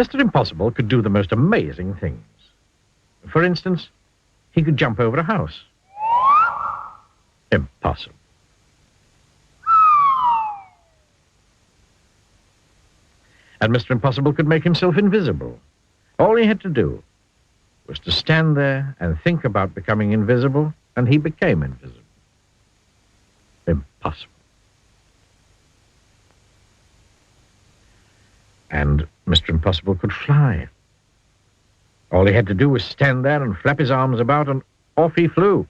Mr. Impossible could do the most amazing things. For instance, he could jump over a house. Impossible. And Mr. Impossible could make himself invisible. All he had to do was to stand there and think about becoming invisible, and he became invisible. Impossible. And Mr. Impossible could fly. All he had to do was stand there and flap his arms about, and off he flew.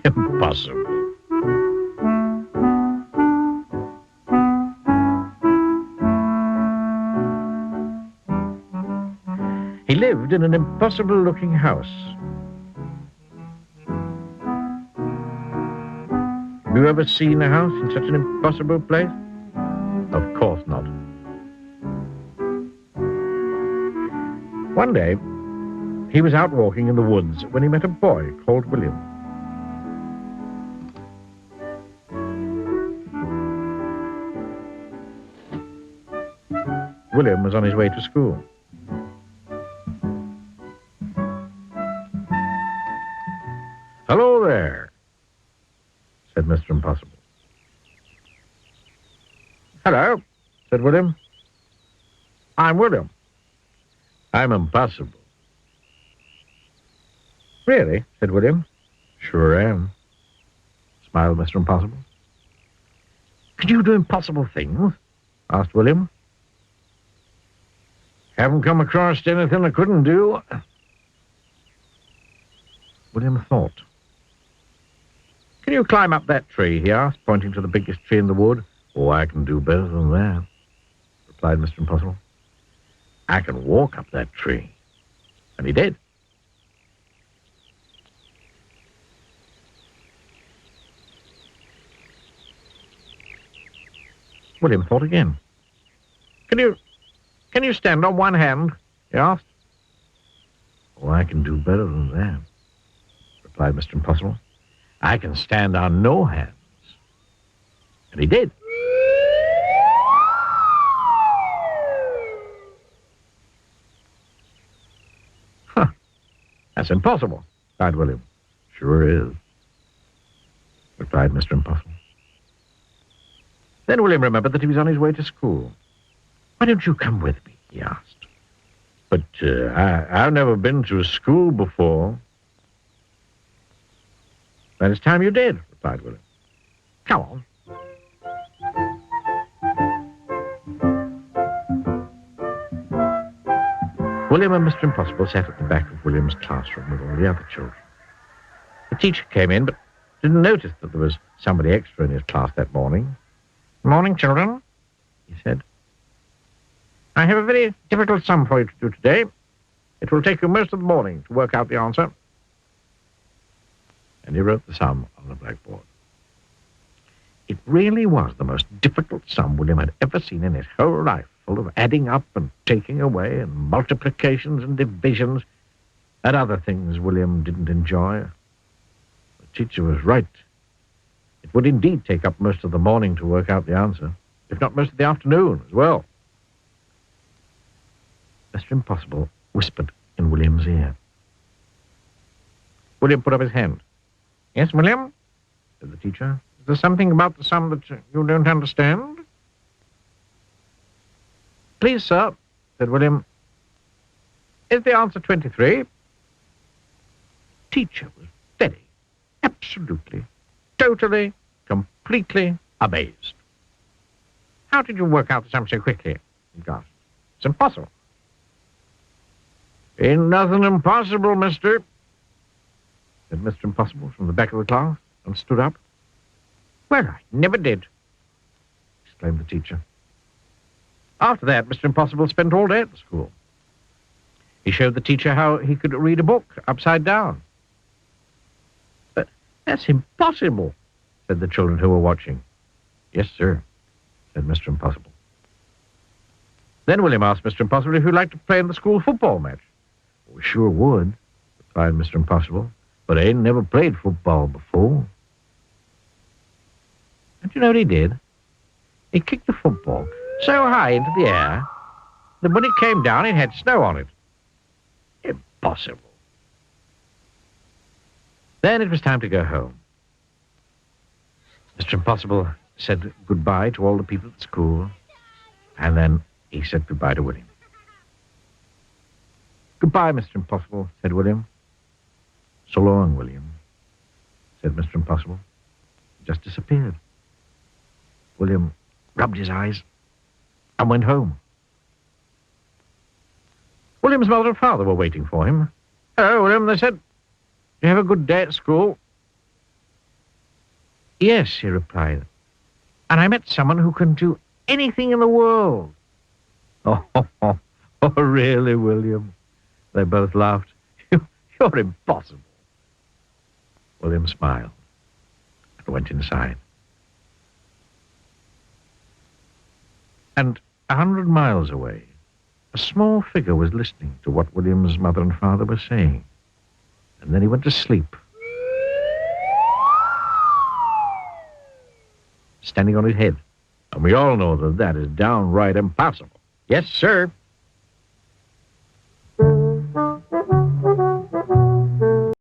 Impossible. He lived in an impossible-looking house. Have you ever seen a house in such an impossible place? Of course not. One day, he was out walking in the woods when he met a boy called William. William was on his way to school. "Hello there," said Mr. Impossible. "Hello," said William. "I'm William." "I'm Impossible." "Really?" said William. "Sure am," smiled Mr. Impossible. "Can you do impossible things?" asked William. "Haven't come across anything I couldn't do." William thought. "Can you climb up that tree?" he asked, pointing to the biggest tree in the wood. "Oh, I can do better than that," replied Mr. Impossible. "I can walk up that tree." And he did. William thought again. Can you stand on one hand?" he asked. "Oh, I can do better than that," replied Mr. Impossible. "I can stand on no hands." And he did. "Huh, that's impossible," cried William. "Sure is," replied Mr. Impossible. Then William remembered that he was on his way to school. "Why don't you come with me?" he asked. "But I've never been to a school before." "Then it's time you did," replied William. "Come on." William and Mr. Impossible sat at the back of William's classroom with all the other children. The teacher came in, but didn't notice that there was somebody extra in his class that morning. "Morning, children," he said. "I have a very difficult sum for you to do today. It will take you most of the morning to work out the answer." And he wrote the sum on the blackboard. It really was the most difficult sum William had ever seen in his whole life, full of adding up and taking away and multiplications and divisions and other things William didn't enjoy. The teacher was right. It would indeed take up most of the morning to work out the answer, if not most of the afternoon as well. Mr. Impossible whispered in William's ear. William put up his hand. "Yes, William," said the teacher. "Is there something about the sum that you don't understand?" "Please, sir," said William. "Is the answer 23? Teacher was very, absolutely, totally, completely amazed. "How did you work out the sum so quickly?" he gasped. "It's impossible." "Ain't nothing impossible, mister," said Mr. Impossible from the back of the class, and stood up. "Well, I never did," exclaimed the teacher. After that, Mr. Impossible spent all day at the school. He showed the teacher how he could read a book upside down. "But that's impossible," said the children who were watching. "Yes, sir," said Mr. Impossible. Then William asked Mr. Impossible if he'd like to play in the school football match. "We sure would," replied Mr. Impossible, "but I ain't never played football before." And you know what he did? He kicked the football so high into the air Then when it came down, it had snow on it. Impossible. Then it was time to go home. Mr. Impossible said goodbye to all the people at school, and then he said goodbye to William. Goodbye, Mr. Impossible, said William. So long, William, said Mr. Impossible. He just disappeared. William rubbed his eyes and went home. William's mother and father were waiting for him. Hello, William, they said. You have a good day at school? Yes, he replied. And I met someone who can do anything in the world. Oh, really, William? They both laughed. You're impossible. William smiled and went inside. And 100 miles away, a small figure was listening to what William's mother and father were saying. And then he went to sleep, standing on his head. And we all know that that is downright impossible. Yes, sir.